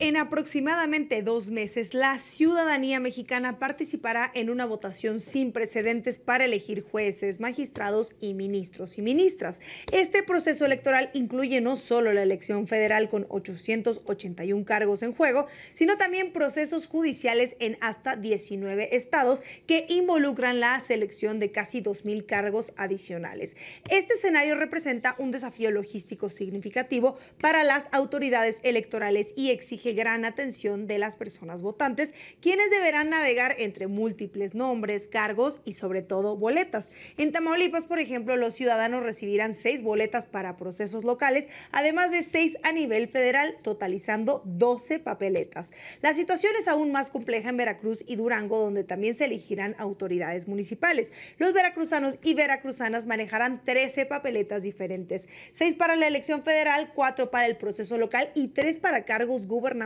En aproximadamente 2 meses, la ciudadanía mexicana participará en una votación sin precedentes para elegir jueces, magistrados y ministros y ministras. Este proceso electoral incluye no solo la elección federal con 881 cargos en juego, sino también procesos judiciales en hasta 19 estados que involucran la selección de casi 2,000 cargos adicionales. Este escenario representa un desafío logístico significativo para las autoridades electorales y exige gran atención de las personas votantes, quienes deberán navegar entre múltiples nombres, cargos y sobre todo boletas. En Tamaulipas, por ejemplo, los ciudadanos recibirán 6 boletas para procesos locales, además de 6 a nivel federal, totalizando 12 papeletas. La situación es aún más compleja en Veracruz y Durango, donde también se elegirán autoridades municipales. Los veracruzanos y veracruzanas manejarán 13 papeletas diferentes, 6 para la elección federal, 4 para el proceso local y 3 para cargos gubernamentales.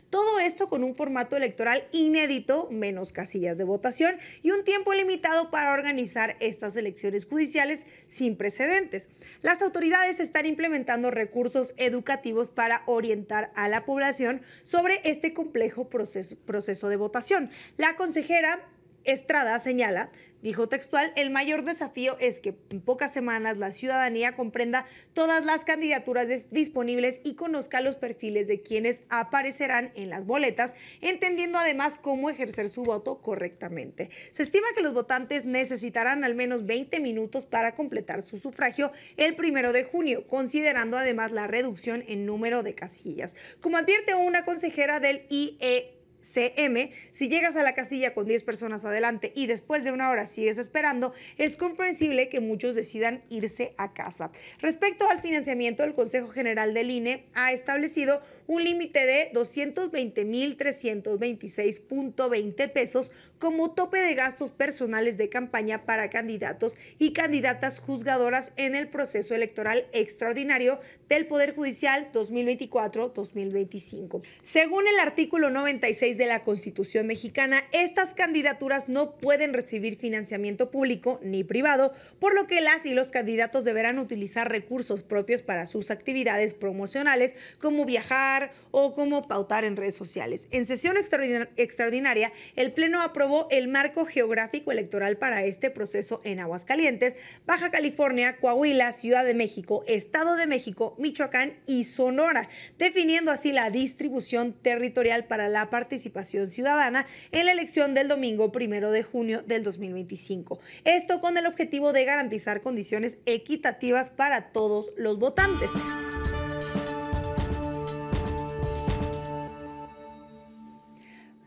Todo esto con un formato electoral inédito, menos casillas de votación y un tiempo limitado para organizar estas elecciones judiciales sin precedentes. Las autoridades están implementando recursos educativos para orientar a la población sobre este complejo proceso de votación. La consejera Estrada señala, dijo textual, el mayor desafío es que en pocas semanas la ciudadanía comprenda todas las candidaturas disponibles y conozca los perfiles de quienes aparecerán en las boletas, entendiendo además cómo ejercer su voto correctamente. Se estima que los votantes necesitarán al menos 20 minutos para completar su sufragio el 1 de junio, considerando además la reducción en número de casillas. Como advierte una consejera del IECM, si llegas a la casilla con 10 personas adelante y después de una hora sigues esperando, es comprensible que muchos decidan irse a casa. Respecto al financiamiento, el Consejo General del INE ha establecido un límite de 220,326.20 pesos como tope de gastos personales de campaña para candidatos y candidatas juzgadoras en el proceso electoral extraordinario del Poder Judicial 2024-2025. Según el artículo 96 de la Constitución mexicana, estas candidaturas no pueden recibir financiamiento público ni privado, por lo que las y los candidatos deberán utilizar recursos propios para sus actividades promocionales, como viajar o como pautar en redes sociales. En sesión extraordinaria, el Pleno aprobó el marco geográfico electoral para este proceso en Aguascalientes, Baja California, Coahuila, Ciudad de México, Estado de México, Michoacán y Sonora, definiendo así la distribución territorial para la participación ciudadana en la elección del domingo 1 de junio del 2025. Esto con el objetivo de garantizar condiciones equitativas para todos los votantes.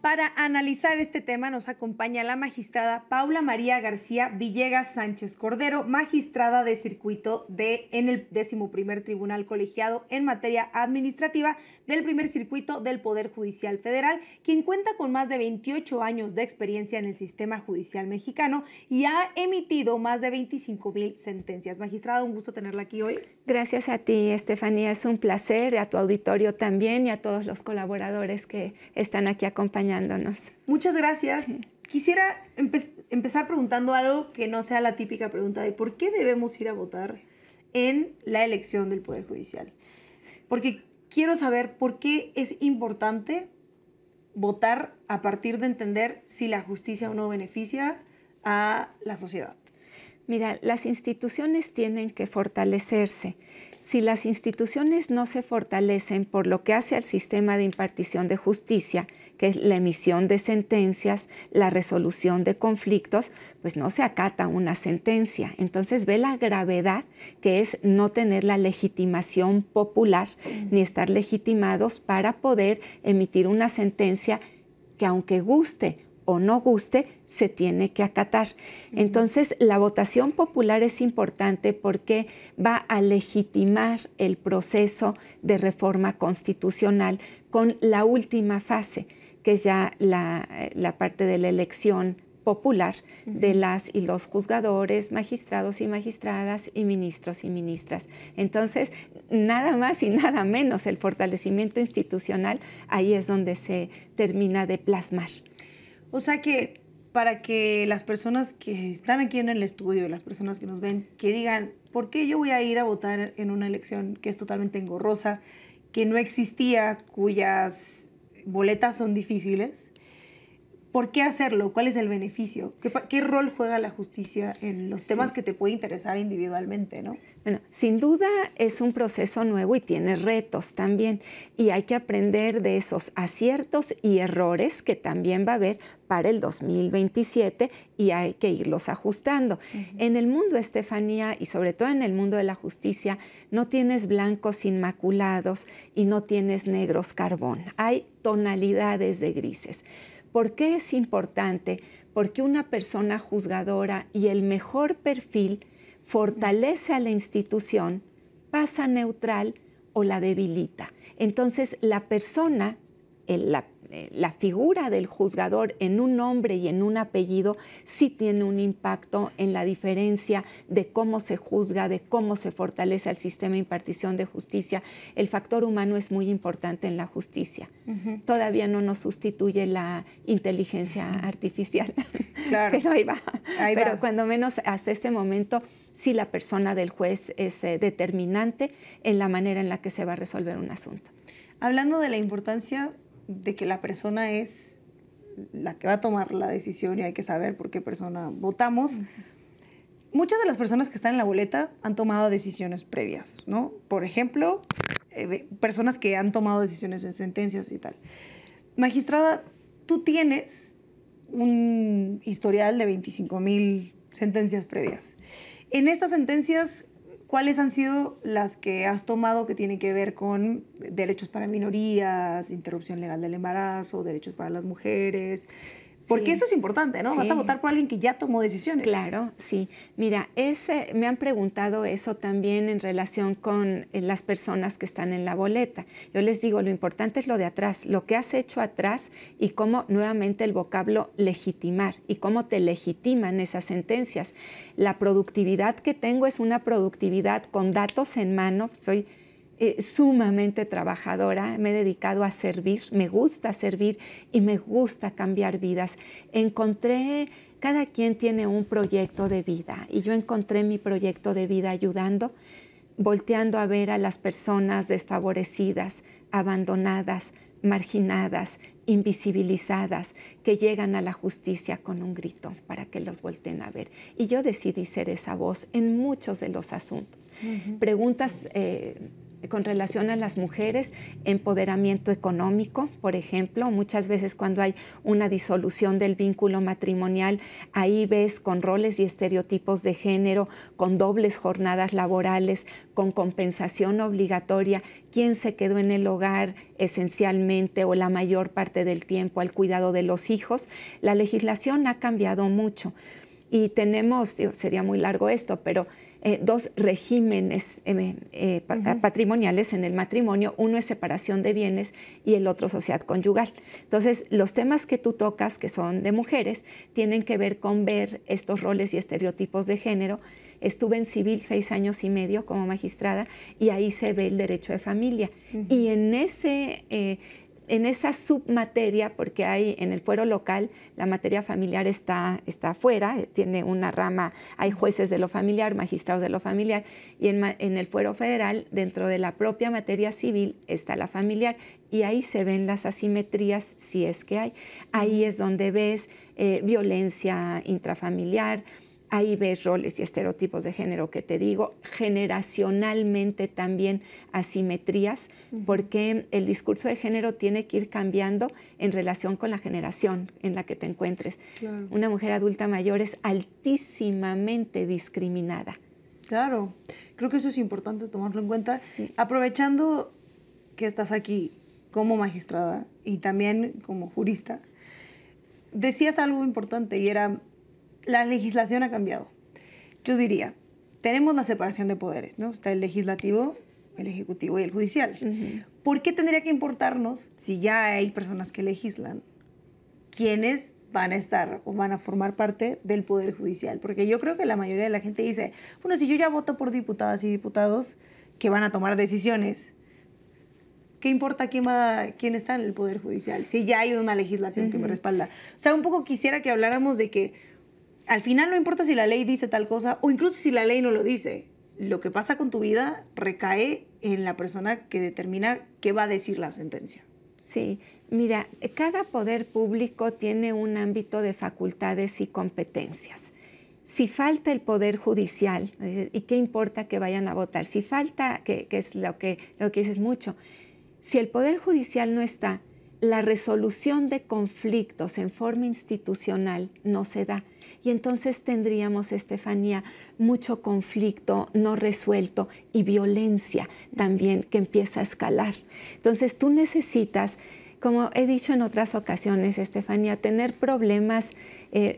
Para analizar este tema nos acompaña la magistrada Paula María García Villegas Sánchez Cordero, magistrada de circuito en el 11º Tribunal Colegiado en materia administrativa del primer circuito del Poder Judicial Federal, quien cuenta con más de 28 años de experiencia en el sistema judicial mexicano y ha emitido más de 25,000 sentencias. Magistrada, un gusto tenerla aquí hoy. Gracias a ti, Estefanía, es un placer, a tu auditorio también y a todos los colaboradores que están aquí acompañándonos. Muchas gracias. Sí. Quisiera empezar preguntando algo que no sea la típica pregunta de ¿por qué debemos ir a votar en la elección del Poder Judicial? Porque quiero saber por qué es importante votar a partir de entender si la justicia o no beneficia a la sociedad. Mira, las instituciones tienen que fortalecerse. Si las instituciones no se fortalecen por lo que hace al sistema de impartición de justicia, que es la emisión de sentencias, la resolución de conflictos, pues no se acata una sentencia. Entonces ve la gravedad que es no tener la legitimación popular ni estar legitimados para poder emitir una sentencia que, aunque guste o no guste, se tiene que acatar. Entonces, la votación popular es importante porque va a legitimar el proceso de reforma constitucional con la última fase, que es ya la parte de la elección popular de las y los juzgadores, magistrados y magistradas y ministros y ministras. Entonces, nada más y nada menos el fortalecimiento institucional, ahí es donde se termina de plasmar. O sea que para que las personas que están aquí en el estudio, las personas que nos ven, que digan, ¿por qué yo voy a ir a votar en una elección que es totalmente engorrosa, que no existía, cuyas boletas son difíciles. ¿Por qué hacerlo? ¿Cuál es el beneficio? ¿Qué rol juega la justicia en los temas que te puede interesar individualmente, ¿no? Bueno, sin duda es un proceso nuevo y tiene retos también. Y hay que aprender de esos aciertos y errores que también va a haber para el 2027 y hay que irlos ajustando. En el mundo, Estefanía, y sobre todo en el mundo de la justicia, no tienes blancos inmaculados y no tienes negros carbón. Hay tonalidades de grises. ¿Por qué es importante? Porque una persona juzgadora y el mejor perfil fortalece a la institución, pasa neutral o la debilita. Entonces, la persona, la figura del juzgador en un nombre y en un apellido sí tiene un impacto en la diferencia de cómo se juzga, de cómo se fortalece el sistema de impartición de justicia. El factor humano es muy importante en la justicia. Todavía no nos sustituye la inteligencia artificial, Claro. pero ahí va. Pero va. cuando menos hasta este momento, sí la persona del juez es determinante en la manera en la que se va a resolver un asunto. Hablando de la importancia de que la persona es la que va a tomar la decisión y hay que saber por qué persona votamos, muchas de las personas que están en la boleta han tomado decisiones previas, ¿no? Por ejemplo, personas que han tomado decisiones en sentencias y tal. Magistrada, tú tienes un historial de 25,000 sentencias previas. En estas sentencias, ¿cuáles han sido las que has tomado que tienen que ver con derechos para minorías, interrupción legal del embarazo, derechos para las mujeres? Porque eso es importante, ¿no? Sí. Vas a votar por alguien que ya tomó decisiones. Claro, sí. Mira, me han preguntado eso también en relación con las personas que están en la boleta. Yo les digo, lo importante es lo de atrás, lo que has hecho atrás y cómo nuevamente el vocablo legitimar y cómo te legitiman esas sentencias. La productividad que tengo es una productividad con datos en mano. Soy sumamente trabajadora, me he dedicado a servir, me gusta servir y me gusta cambiar vidas. Cada quien tiene un proyecto de vida y yo encontré mi proyecto de vida ayudando, volteando a ver a las personas desfavorecidas, abandonadas, marginadas, invisibilizadas, que llegan a la justicia con un grito para que los volteen a ver. Y yo decidí ser esa voz en muchos de los asuntos. Preguntas con relación a las mujeres, empoderamiento económico, por ejemplo, muchas veces cuando hay una disolución del vínculo matrimonial, ahí ves con roles y estereotipos de género, con dobles jornadas laborales, con compensación obligatoria, quién se quedó en el hogar esencialmente o la mayor parte del tiempo al cuidado de los hijos. La legislación ha cambiado mucho y tenemos, sería muy largo esto, pero dos regímenes patrimoniales en el matrimonio. Uno es separación de bienes y el otro sociedad conyugal. Entonces, los temas que tú tocas, que son de mujeres, tienen que ver con ver estos roles y estereotipos de género. Estuve en civil 6 años y medio como magistrada y ahí se ve el derecho de familia. Y en esa submateria, porque hay en el fuero local, la materia familiar está afuera, tiene una rama, hay jueces de lo familiar, magistrados de lo familiar, y en el fuero federal, dentro de la propia materia civil, está la familiar, y ahí se ven las asimetrías, si es que hay. Ahí es donde ves violencia intrafamiliar, ahí ves roles y estereotipos de género que te digo, generacionalmente también asimetrías, porque el discurso de género tiene que ir cambiando en relación con la generación en la que te encuentres. Claro. Una mujer adulta mayor es altísimamente discriminada. Claro, creo que eso es importante tomarlo en cuenta. Sí. Aprovechando que estás aquí como magistrada y también como jurista, decías algo importante y era: la legislación ha cambiado. Yo diría, tenemos la separación de poderes, ¿no? Está el legislativo, el ejecutivo y el judicial. ¿Por qué tendría que importarnos, si ya hay personas que legislan, quiénes van a estar o van a formar parte del poder judicial? Porque yo creo que la mayoría de la gente dice, bueno, si yo ya voto por diputadas y diputados que van a tomar decisiones, ¿qué importa quién está en el poder judicial? Si ya hay una legislación que me respalda. O sea, un poco quisiera que habláramos de que al final no importa si la ley dice tal cosa o incluso si la ley no lo dice. Lo que pasa con tu vida recae en la persona que determina qué va a decir la sentencia. Sí, mira, cada poder público tiene un ámbito de facultades y competencias. Si falta el Poder Judicial, ¿y qué importa que vayan a votar? Si falta, que es lo que dices mucho, si el Poder Judicial no está, la resolución de conflictos en forma institucional no se da. Y entonces tendríamos, Estefanía, mucho conflicto no resuelto y violencia también que empieza a escalar. Entonces tú necesitas, como he dicho en otras ocasiones, Estefanía, tener problemas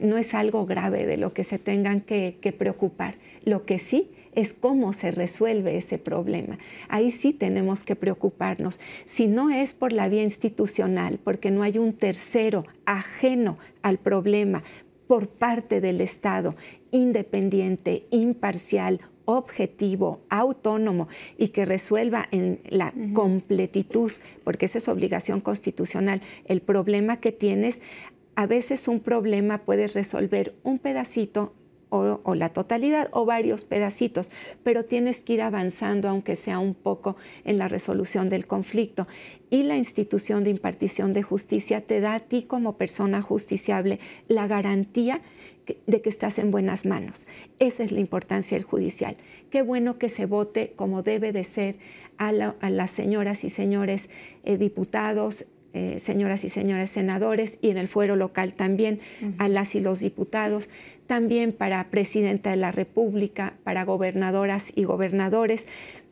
no es algo grave de lo que se tengan que preocupar. Lo que sí es cómo se resuelve ese problema. Ahí sí tenemos que preocuparnos. Si no es por la vía institucional, porque no hay un tercero ajeno al problema por parte del Estado, independiente, imparcial, objetivo, autónomo y que resuelva en la completitud, porque esa es obligación constitucional, el problema que tienes. A veces un problema puedes resolver un pedacito o la totalidad o varios pedacitos, pero tienes que ir avanzando, aunque sea un poco, en la resolución del conflicto. Y la institución de impartición de justicia te da a ti como persona justiciable la garantía de que estás en buenas manos. Esa es la importancia del judicial. Qué bueno que se vote como debe de ser a las señoras y señores diputados, señoras y señores senadores, y en el fuero local también a las y los diputados, también para presidenta de la República, para gobernadoras y gobernadores,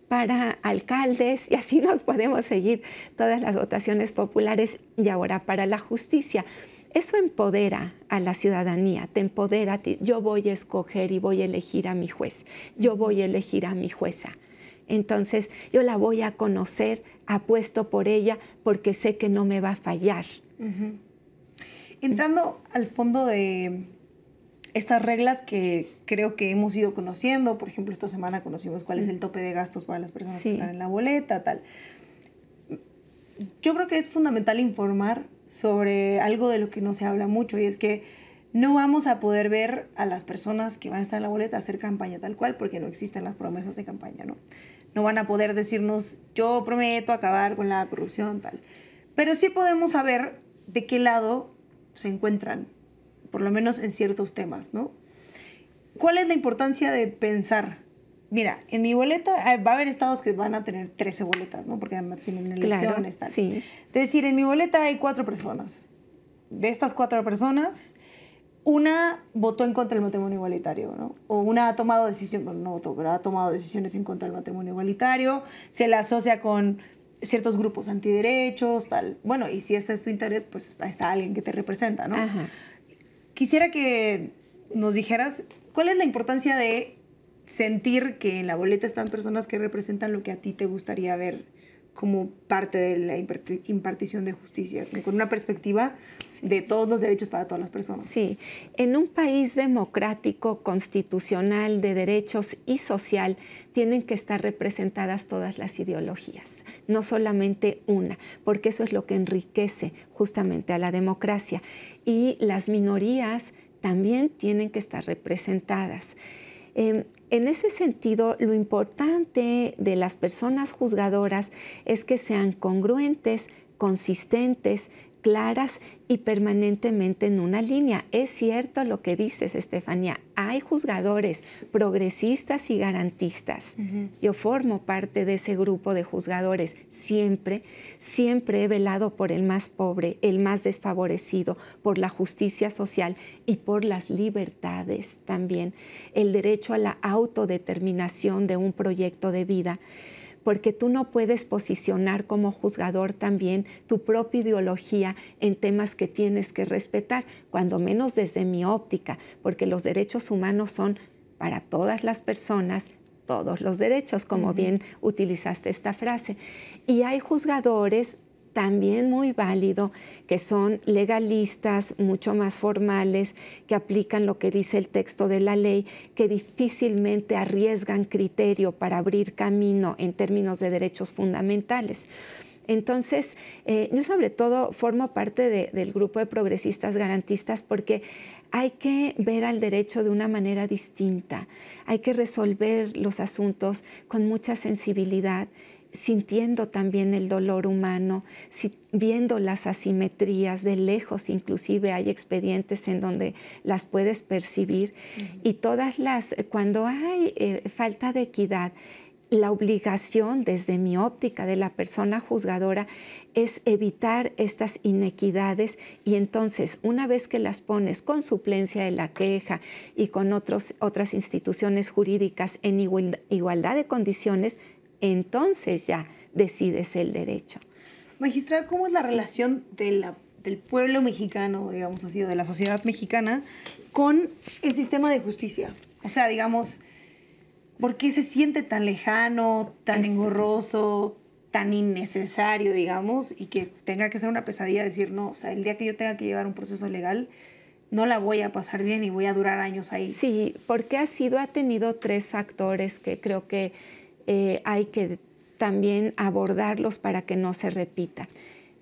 para alcaldes, y así nos podemos seguir todas las votaciones populares, y ahora para la justicia. Eso empodera a la ciudadanía, te empodera a ti. Yo voy a escoger y voy a elegir a mi juez, yo voy a elegir a mi jueza. Entonces yo la voy a conocer, apuesto por ella porque sé que no me va a fallar. Entrando al fondo de estas reglas que creo que hemos ido conociendo, por ejemplo, esta semana conocimos cuál es el tope de gastos para las personas que están en la boleta, tal. Yo creo que es fundamental informar sobre algo de lo que no se habla mucho, y es que no vamos a poder ver a las personas que van a estar en la boleta hacer campaña tal cual, porque no existen las promesas de campaña, ¿no? No van a poder decirnos, yo prometo acabar con la corrupción, tal. Pero sí podemos saber de qué lado se encuentran, por lo menos en ciertos temas, ¿no? ¿Cuál es la importancia de pensar? Mira, en mi boleta va a haber estados que van a tener 13 boletas, ¿no? Porque además tienen elecciones, tal. Sí. Es decir, en mi boleta hay 4 personas. De estas 4 personas, una votó en contra del matrimonio igualitario, ¿no? O una ha tomado decisiones, bueno, no votó, pero ha tomado decisiones en contra del matrimonio igualitario, se la asocia con ciertos grupos antiderechos, tal. Bueno, y si este es tu interés, pues ahí está alguien que te representa, ¿no? Ajá. Quisiera que nos dijeras cuál es la importancia de sentir que en la boleta están personas que representan lo que a ti te gustaría ver como parte de la impartición de justicia, con una perspectiva de todos los derechos para todas las personas. Sí, en un país democrático, constitucional, de derechos y social, tienen que estar representadas todas las ideologías, no solamente una, porque eso es lo que enriquece justamente a la democracia. Y las minorías también tienen que estar representadas. En ese sentido, lo importante de las personas juzgadoras es que sean congruentes, consistentes, claras y permanentemente en una línea. Es cierto lo que dices, Estefanía, hay juzgadores progresistas y garantistas. Yo formo parte de ese grupo de juzgadores. Siempre he velado por el más pobre, el más desfavorecido, por la justicia social y por las libertades también, el derecho a la autodeterminación de un proyecto de vida. Porque tú no puedes posicionar como juzgador también tu propia ideología en temas que tienes que respetar, cuando menos desde mi óptica, porque los derechos humanos son para todas las personas, todos los derechos, como bien utilizaste esta frase. Y hay juzgadores también muy válido, que son legalistas, mucho más formales, que aplican lo que dice el texto de la ley, que difícilmente arriesgan criterio para abrir camino en términos de derechos fundamentales. Entonces, yo sobre todo formo parte del grupo de progresistas garantistas porque hay que ver al derecho de una manera distinta, hay que resolver los asuntos con mucha sensibilidad, sintiendo también el dolor humano, viendo las asimetrías de lejos, inclusive hay expedientes en donde las puedes percibir. Y cuando hay falta de equidad, la obligación desde mi óptica de la persona juzgadora es evitar estas inequidades, y entonces una vez que las pones con suplencia de la queja y con otras instituciones jurídicas en igualdad de condiciones, entonces ya decides el derecho. Magistrada, ¿cómo es la relación del pueblo mexicano, digamos así, o de la sociedad mexicana con el sistema de justicia? O sea, digamos, ¿por qué se siente tan lejano, tan engorroso, tan innecesario, digamos, y que tenga que ser una pesadilla decir, no, o sea, el día que yo tenga que llevar un proceso legal, no la voy a pasar bien y voy a durar años ahí? Sí, porque ha tenido 3 factores que creo que hay que también abordarlos para que no se repita.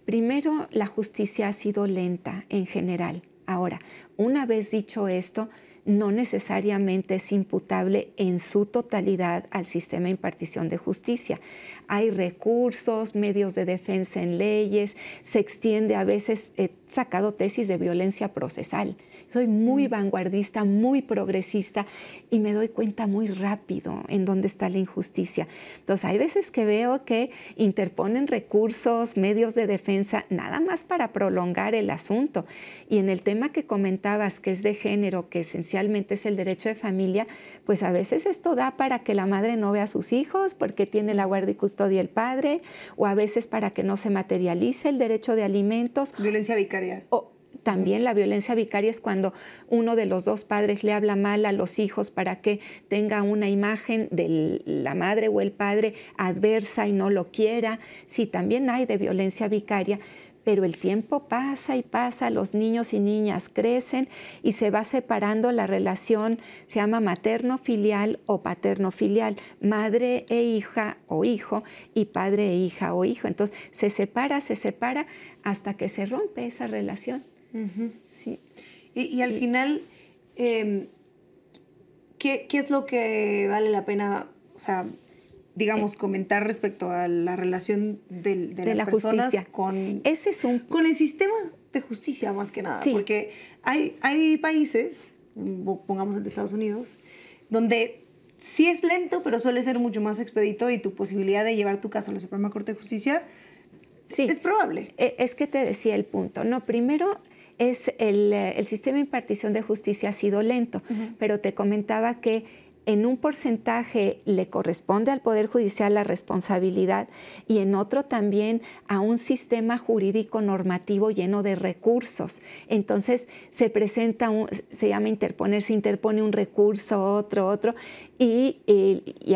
Primero, la justicia ha sido lenta en general. Ahora, una vez dicho esto, no necesariamente es imputable en su totalidad al sistema de impartición de justicia. Hay recursos, medios de defensa en leyes, se extiende a veces, he sacado tesis de violencia procesal. Soy muy vanguardista, muy progresista y me doy cuenta muy rápido en dónde está la injusticia. Entonces, hay veces que veo que interponen recursos, medios de defensa, nada más para prolongar el asunto. Y en el tema que comentabas, que es de género, que esencialmente es el derecho de familia, pues a veces esto da para que la madre no vea a sus hijos porque tiene la guardia y custodia el padre, o a veces para que no se materialice el derecho de alimentos. Violencia vicaria. También la violencia vicaria es cuando uno de los 2 padres le habla mal a los hijos para que tenga una imagen de la madre o el padre adversa y no lo quiera. Sí, también hay de violencia vicaria, pero el tiempo pasa y pasa, los niños y niñas crecen y se va separando la relación, se llama materno-filial o paterno-filial, madre e hija o hijo y padre e hija o hijo. Entonces se separa hasta que se rompe esa relación. Sí. Y al final, ¿qué es lo que vale la pena, o sea, digamos, comentar respecto a la relación de las personas con el sistema de justicia, más que nada? Sí. Porque hay países, pongamos el de Estados Unidos, donde sí es lento, pero suele ser mucho más expedito y tu posibilidad de llevar tu caso a la Suprema Corte de Justicia es probable. Es que te decía el punto. No, primero es el sistema de impartición de justicia ha sido lento, pero te comentaba que en un porcentaje le corresponde al Poder Judicial la responsabilidad y en otro también a un sistema jurídico normativo lleno de recursos. Entonces se llama interponer, se interpone un recurso, otro, y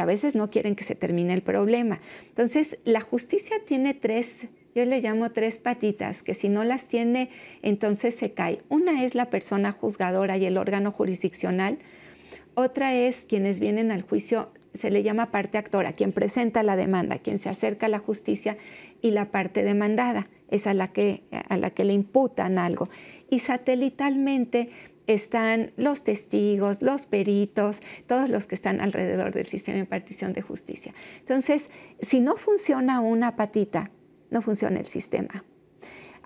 a veces no quieren que se termine el problema. Entonces la justicia tiene yo le llamo 3 patitas, que si no las tiene, entonces se cae. Una es la persona juzgadora y el órgano jurisdiccional. Otra es quienes vienen al juicio, se le llama parte actora, quien presenta la demanda, quien se acerca a la justicia, y la parte demandada, es a la que le imputan algo. Y satelitalmente están los testigos, los peritos, todos los que están alrededor del sistema de impartición de justicia. Entonces, si no funciona una patita, no funciona el sistema.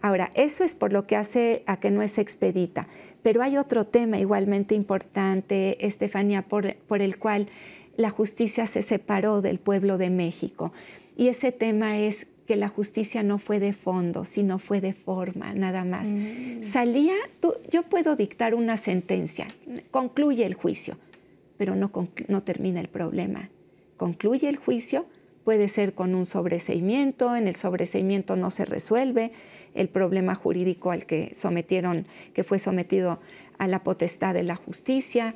Ahora, eso es por lo que hace a que no es expedita. Pero hay otro tema igualmente importante, Estefanía, por el cual la justicia se separó del pueblo de México. Y ese tema es que la justicia no fue de fondo, sino fue de forma, nada más. Yo puedo dictar una sentencia, concluye el juicio, pero no termina el problema. Concluye el juicio, puede ser con un sobreseimiento, en el sobreseimiento no se resuelve el problema jurídico al que fue sometido a la potestad de la justicia,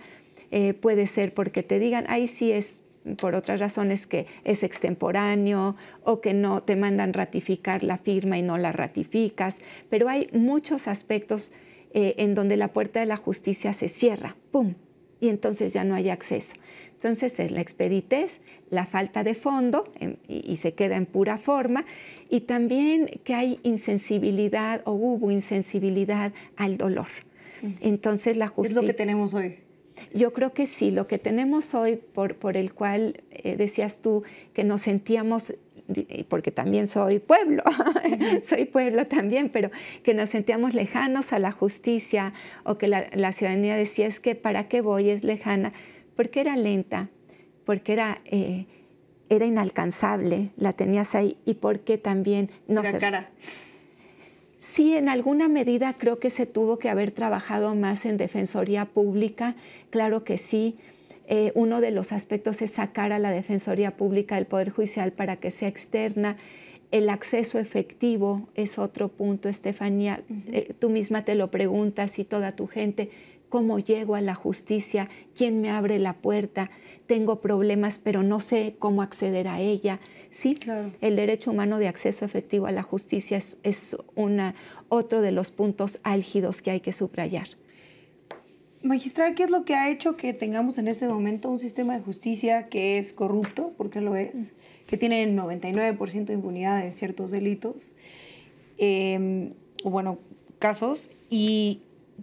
puede ser porque te digan, ahí sí es por otras razones que es extemporáneo o que no te mandan ratificar la firma y no la ratificas, pero hay muchos aspectos en donde la puerta de la justicia se cierra, ¡pum!, y entonces ya no hay acceso. Entonces es la expeditez, la falta de fondo y se queda en pura forma, y también que hay insensibilidad o hubo insensibilidad al dolor. Entonces la justicia... ¿Es lo que tenemos hoy? Yo creo que sí, lo que tenemos hoy, por el cual decías tú que nos sentíamos porque también soy pueblo, soy pueblo también, pero que nos sentíamos lejanos a la justicia, o que la ciudadanía decía, es que ¿para qué voy? Es lejana, porque era lenta, porque era inalcanzable, la tenías ahí, y porque también no sé. Cara. Sí, en alguna medida creo que se tuvo que haber trabajado más en defensoría pública, claro que sí. Uno de los aspectos es sacar a la Defensoría Pública del Poder Judicial para que sea externa. El acceso efectivo es otro punto, Estefanía. Tú misma te lo preguntas y toda tu gente, ¿cómo llego a la justicia? ¿Quién me abre la puerta? Tengo problemas, pero no sé cómo acceder a ella. Sí, claro. El derecho humano de acceso efectivo a la justicia es otro de los puntos álgidos que hay que subrayar. Magistrada, ¿qué es lo que ha hecho que tengamos en este momento un sistema de justicia que es corrupto, porque lo es, que tiene el 99% de impunidad en ciertos delitos, o bueno, casos, y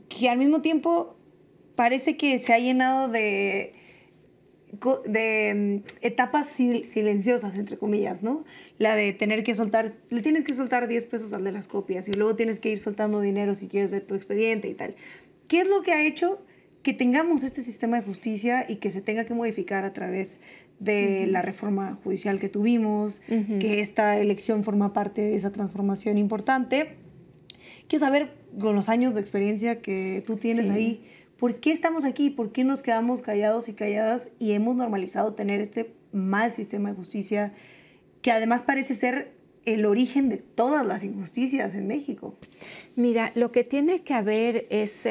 que al mismo tiempo parece que se ha llenado de etapas silenciosas, entre comillas, ¿no? La de tener que soltar, le tienes que soltar 10 pesos al de las copias y luego tienes que ir soltando dinero si quieres ver tu expediente y tal. ¿Qué es lo que ha hecho que tengamos este sistema de justicia y que se tenga que modificar a través de la reforma judicial que tuvimos, que esta elección forma parte de esa transformación importante? Quiero saber, con los años de experiencia que tú tienes ahí, ¿por qué estamos aquí? ¿Por qué nos quedamos callados y calladas y hemos normalizado tener este mal sistema de justicia que además parece ser el origen de todas las injusticias en México? Mira, lo que tiene que haber es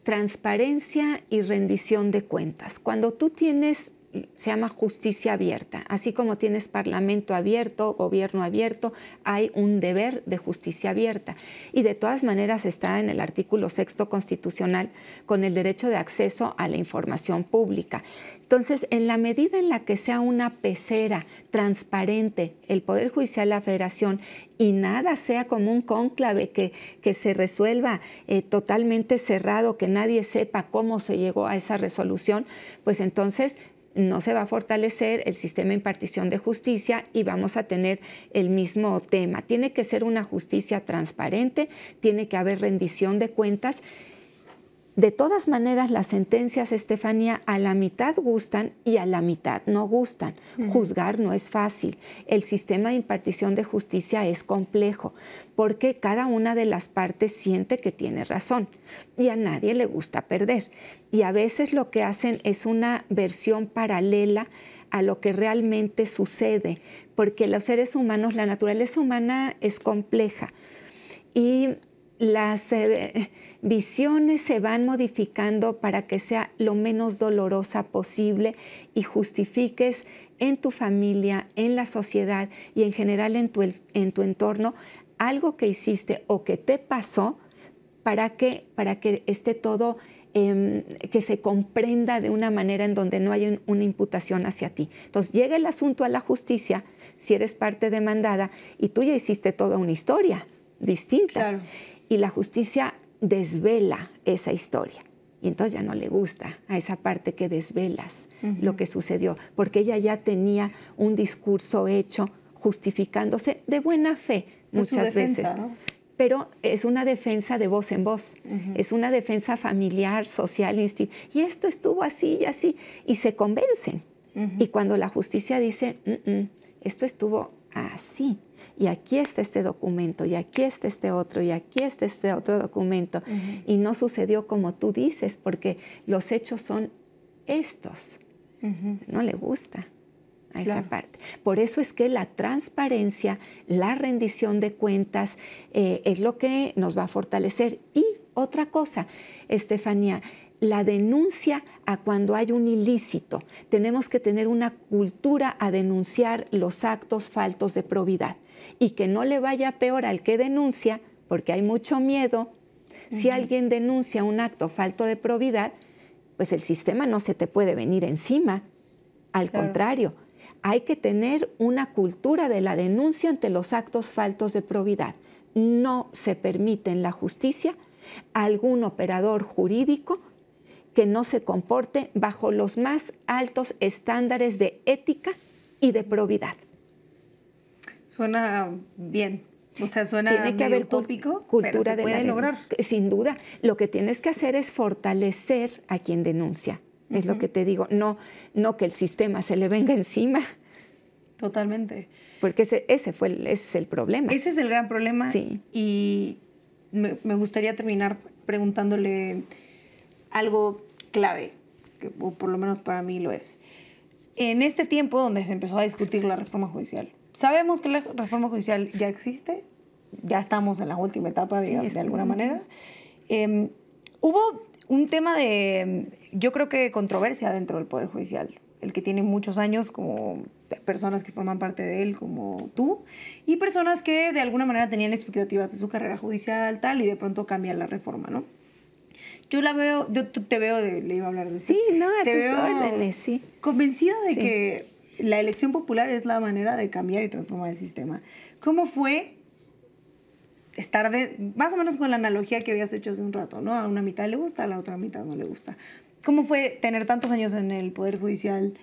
transparencia y rendición de cuentas. Cuando tú tienes, se llama justicia abierta, así como tienes parlamento abierto, gobierno abierto, hay un deber de justicia abierta. Y de todas maneras está en el artículo 6º constitucional con el derecho de acceso a la información pública. Entonces, en la medida en la que sea una pecera transparente el Poder Judicial de la Federación y nada sea como un cónclave que se resuelva totalmente cerrado, que nadie sepa cómo se llegó a esa resolución, pues entonces no se va a fortalecer el sistema de impartición de justicia y vamos a tener el mismo tema. Tiene que ser una justicia transparente, tiene que haber rendición de cuentas. De todas maneras, las sentencias, Estefanía, a la mitad gustan y a la mitad no gustan. Juzgar no es fácil. El sistema de impartición de justicia es complejo porque cada una de las partes siente que tiene razón y a nadie le gusta perder. Y a veces lo que hacen es una versión paralela a lo que realmente sucede, porque los seres humanos, la naturaleza humana es compleja y las visiones se van modificando para que sea lo menos dolorosa posible y justifiques en tu familia, en la sociedad y en general en tu entorno algo que hiciste o que te pasó para que esté todo, que se comprenda de una manera en donde no haya una imputación hacia ti. Entonces llega el asunto a la justicia, si eres parte demandada, y tú ya hiciste toda una historia distinta. Claro. Y la justicia desvela esa historia. Y entonces ya no le gusta a esa parte que desvelas lo que sucedió, porque ella ya tenía un discurso hecho justificándose de buena fe muchas veces. ¿No? Pero es una defensa de voz en voz, es una defensa familiar, social, y esto estuvo así y así, y se convencen. Y cuando la justicia dice, esto estuvo así, y aquí está este documento, y aquí está este otro, y aquí está este otro documento, y no sucedió como tú dices, porque los hechos son estos. No le gusta a esa parte. Por eso es que la transparencia, la rendición de cuentas es lo que nos va a fortalecer. Y otra cosa, Estefanía, la denuncia a cuando hay un ilícito. Tenemos que tener una cultura a denunciar los actos faltos de probidad y que no le vaya peor al que denuncia, porque hay mucho miedo. Si alguien denuncia un acto falto de probidad, pues el sistema no se te puede venir encima. Al contrario, hay que tener una cultura de la denuncia ante los actos faltos de probidad. No se permite en la justicia algún operador jurídico que no se comporte bajo los más altos estándares de ética y de probidad. Suena bien. O sea, suena tiene que haber utópico, cultura pero se de puede lograr. Sin duda. Lo que tienes que hacer es fortalecer a quien denuncia. Es lo que te digo. No que el sistema se le venga encima. Totalmente. Porque ese es el problema. Ese es el gran problema. Sí. Y me gustaría terminar preguntándole algo clave, o por lo menos para mí lo es. En este tiempo donde se empezó a discutir la reforma judicial, sabemos que la reforma judicial ya existe, ya estamos en la última etapa, de alguna manera. Hubo un tema de, yo creo que controversia dentro del Poder Judicial, el que tiene muchos años, como personas que forman parte de él, como tú, y personas que de alguna manera tenían expectativas de su carrera judicial, tal, y de pronto cambia la reforma, ¿no? Yo te veo, le iba a hablar de esto. Sí, no, a tus órdenes, sí. Convencida de que la elección popular es la manera de cambiar y transformar el sistema. ¿Cómo fue estar más o menos con la analogía que habías hecho hace un rato, ¿no? A una mitad le gusta, a la otra mitad no le gusta. ¿Cómo fue tener tantos años en el Poder Judicial,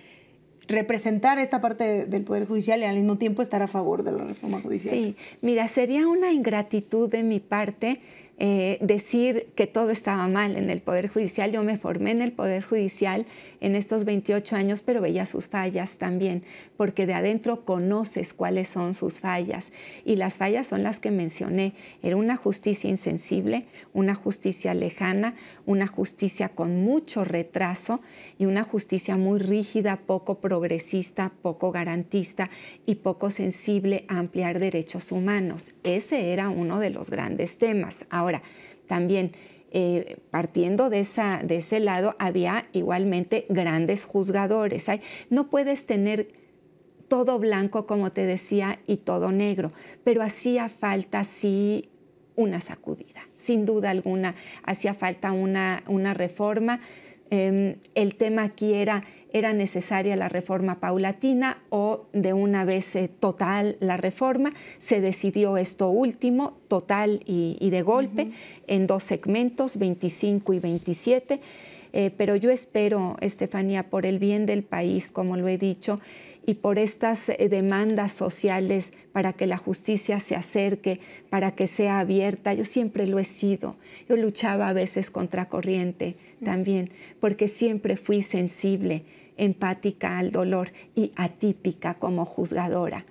representar esta parte del Poder Judicial y al mismo tiempo estar a favor de la reforma judicial? Sí, mira, sería una ingratitud de mi parte decir que todo estaba mal en el Poder Judicial. Yo me formé en el Poder Judicial en estos 28 años, pero veía sus fallas también, porque de adentro conoces cuáles son sus fallas. Y las fallas son las que mencioné. Era una justicia insensible, una justicia lejana, una justicia con mucho retraso y una justicia muy rígida, poco progresista, poco garantista y poco sensible a ampliar derechos humanos. Ese era uno de los grandes temas. Ahora, también partiendo de ese lado, había igualmente grandes juzgadores. No puedes tener todo blanco, como te decía, y todo negro, pero hacía falta, sí, una sacudida. Sin duda alguna, hacía falta una reforma. El tema aquí era necesaria la reforma paulatina o de una vez total la reforma. Se decidió esto último, total y de golpe, en 2 segmentos, 25 y 27. Pero yo espero, Estefanía, por el bien del país, como lo he dicho, y por estas demandas sociales para que la justicia se acerque, para que sea abierta. Yo siempre lo he sido. Yo luchaba a veces contracorriente también, porque siempre fui sensible, empática al dolor y atípica como juzgadora.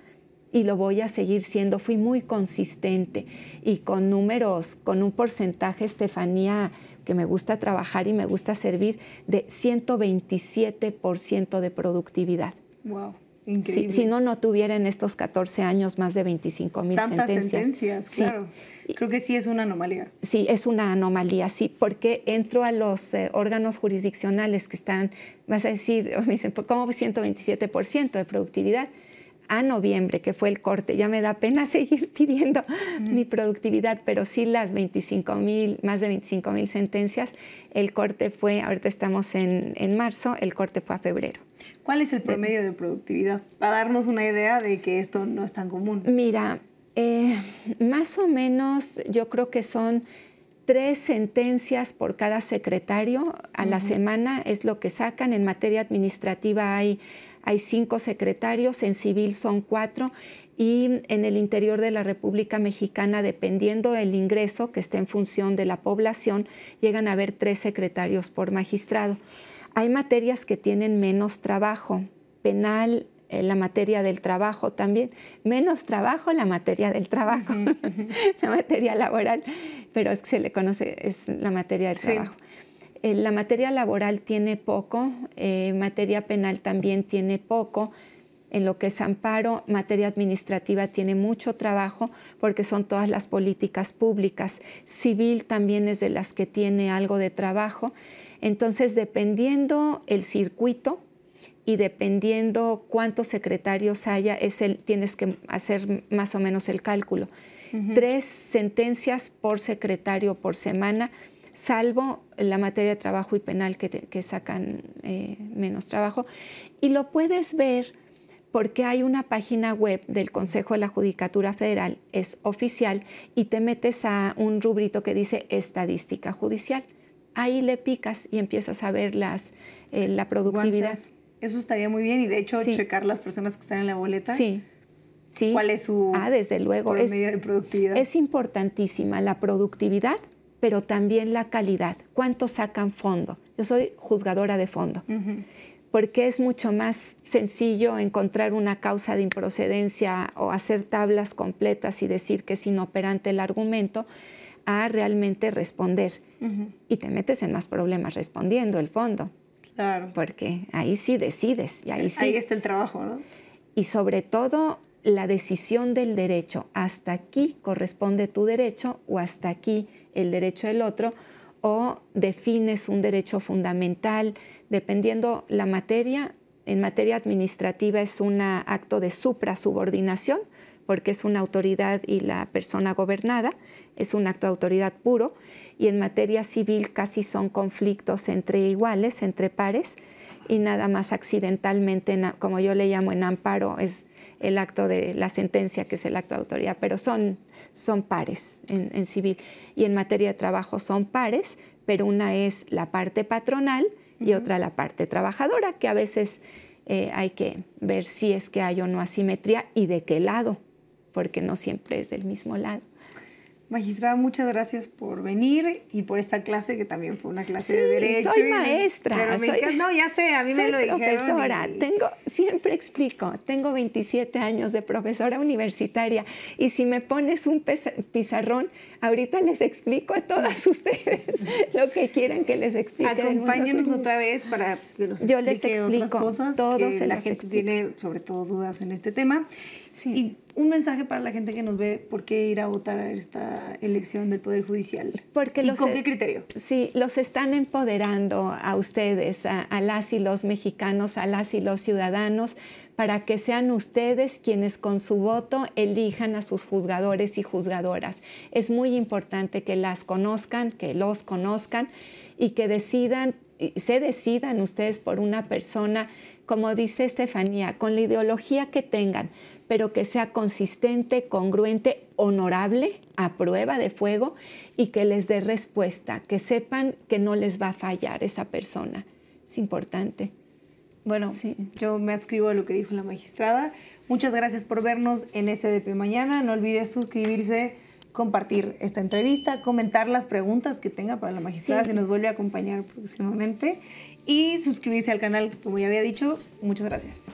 Y lo voy a seguir siendo. Fui muy consistente y con números, con un porcentaje, Estefanía, que me gusta trabajar y me gusta servir, de 127% de productividad. Wow. Increíble. Si no tuviera en estos 14 años más de 25,000 sentencias. Tantas sentencias, claro. Creo que sí es una anomalía. Sí, es una anomalía, sí, porque entro a los órganos jurisdiccionales que están, vas a decir, me dicen, ¿cómo 127% de productividad? A noviembre, que fue el corte, ya me da pena seguir pidiendo mi productividad, pero sí las 25,000, más de 25,000 sentencias, el corte fue, ahorita estamos en marzo, el corte fue a febrero. ¿Cuál es el promedio de productividad? Para darnos una idea de que esto no es tan común. Mira, más o menos yo creo que son 3 sentencias por cada secretario a la semana, es lo que sacan. En materia administrativa hay 5 secretarios, en civil son 4 y en el interior de la República Mexicana, dependiendo del ingreso que esté en función de la población, llegan a haber 3 secretarios por magistrado. Hay materias que tienen menos trabajo, penal, la materia del trabajo también, menos trabajo la materia del trabajo, la materia laboral, pero es que se le conoce, es la materia del trabajo. La materia laboral tiene poco, materia penal también tiene poco. En lo que es amparo, materia administrativa tiene mucho trabajo porque son todas las políticas públicas. Civil también es de las que tiene algo de trabajo. Entonces, dependiendo el circuito y dependiendo cuántos secretarios haya, tienes que hacer más o menos el cálculo. 3 sentencias por secretario por semana, salvo la materia de trabajo y penal que sacan menos trabajo. Y lo puedes ver porque hay una página web del Consejo de la Judicatura Federal, es oficial, y te metes a un rubrito que dice Estadística Judicial. Ahí le picas y empiezas a ver la productividad. ¿Cuántas? Eso estaría muy bien y de hecho checar las personas que están en la boleta. Sí. Sí. ¿Cuál es su desde luego, promedio de productividad? Es importantísima la productividad, pero también la calidad. ¿Cuánto sacan fondo? Yo soy juzgadora de fondo, porque es mucho más sencillo encontrar una causa de improcedencia o hacer tablas completas y decir que es inoperante el argumento, a realmente responder. Y te metes en más problemas respondiendo el fondo. Claro. Porque ahí sí decides. Y ahí está el trabajo, ¿no? Y sobre todo la decisión del derecho. Hasta aquí corresponde tu derecho o hasta aquí el derecho del otro, o defines un derecho fundamental, dependiendo la materia. En materia administrativa es un acto de suprasubordinación, porque es una autoridad y la persona gobernada, es un acto de autoridad puro, y en materia civil casi son conflictos entre iguales, entre pares, y nada más accidentalmente, como yo le llamo en amparo, es el acto de la sentencia, que es el acto de autoridad, pero son pares en civil. Y en materia de trabajo son pares, pero una es la parte patronal y otra la parte trabajadora, que a veces hay que ver si es que hay o no asimetría y de qué lado, porque no siempre es del mismo lado. Magistrada, muchas gracias por venir y por esta clase, que también fue una clase de Derecho. Soy maestra. Pero no, ya sé, a mí me lo dijeron. Soy profesora. Siempre explico, tengo 27 años de profesora universitaria, y si me pones un pizarrón, ahorita les explico a todas ustedes lo que quieran que les explique. Acompáñenos otra vez para que nos explique otras cosas que la gente tiene, sobre todo, dudas en este tema. Sí. Y un mensaje para la gente que nos ve: ¿por qué ir a votar a esta elección del Poder Judicial? ¿Y con qué criterio? Sí, los están empoderando a ustedes, a las y los mexicanos, a las y los ciudadanos, para que sean ustedes quienes con su voto elijan a sus juzgadores y juzgadoras. Es muy importante que las conozcan, que los conozcan, y que se decidan ustedes por una persona, como dice Estefanía, con la ideología que tengan, pero que sea consistente, congruente, honorable, a prueba de fuego, y que les dé respuesta, que sepan que no les va a fallar esa persona. Es importante. Bueno, yo me adscribo a lo que dijo la magistrada. Muchas gracias por vernos en SDP Mañana. No olvides suscribirse, compartir esta entrevista, comentar las preguntas que tenga para la magistrada, si nos vuelve a acompañar próximamente, y suscribirse al canal, como ya había dicho. Muchas gracias.